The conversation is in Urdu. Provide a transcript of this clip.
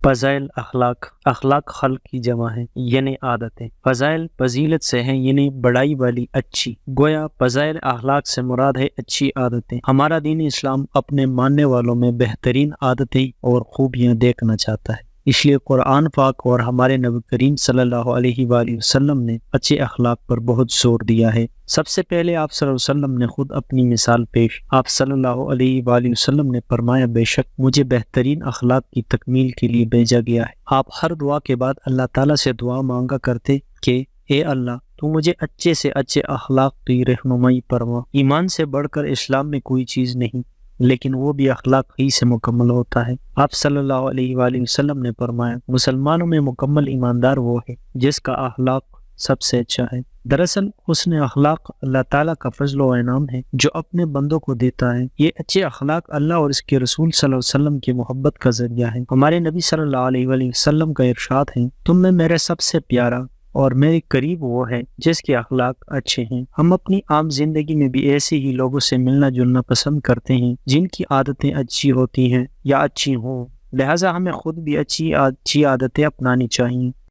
فضائل اخلاق خلق کی جمع ہے یعنی عادتیں۔ فضائل فضیلت سے ہیں یعنی بڑائی والی اچھی، گویا فضائل اخلاق سے مراد ہے اچھی عادتیں۔ ہمارا دین اسلام اپنے ماننے والوں میں بہترین عادتیں اور خوبیاں دیکھنا چاہتا ہے، اس لیے قرآن پاک اور ہمارے نبی کریم صلی اللہ علیہ وآلہ وسلم نے اچھے اخلاق پر بہت زور دیا ہے۔ سب سے پہلے آپ صلی اللہ علیہ وسلم نے خود اپنی مثال پیش۔ آپ صلی اللہ علیہ وآلہ وسلم نے فرمایا، بے شک مجھے بہترین اخلاق کی تکمیل کے لیے بھیجا گیا ہے۔ آپ ہر دعا کے بعد اللہ تعالیٰ سے دعا مانگا کرتے کہ اے اللہ تو مجھے اچھے سے اچھے اخلاق کی رہنمائی فرما۔ ایمان سے بڑھ کر اسلام میں کوئی چیز نہیں، لیکن وہ بھی اخلاق ہی سے مکمل ہوتا ہے۔ آپ صلی اللہ علیہ وآلہ وسلم نے فرمایا، مسلمانوں میں مکمل ایماندار وہ ہے جس کا اخلاق سب سے اچھا ہے۔ دراصل حسن اخلاق اللہ تعالیٰ کا فضل و انعام ہے جو اپنے بندوں کو دیتا ہے۔ یہ اچھے اخلاق اللہ اور اس کے رسول صلی اللہ علیہ وسلم کی محبت کا ذریعہ ہے۔ ہمارے نبی صلی اللہ علیہ وآلہ وسلم کا ارشاد ہے، تم میں میرے سب سے پیارا اور میرے قریب وہ ہے جس کے اخلاق اچھے ہیں۔ ہم اپنی عام زندگی میں بھی ایسے ہی لوگوں سے ملنا جلنا پسند کرتے ہیں جن کی عادتیں اچھی ہوتی ہیں یا اچھی ہوں، لہٰذا ہمیں خود بھی اچھی عادتیں اپنانی چاہیے۔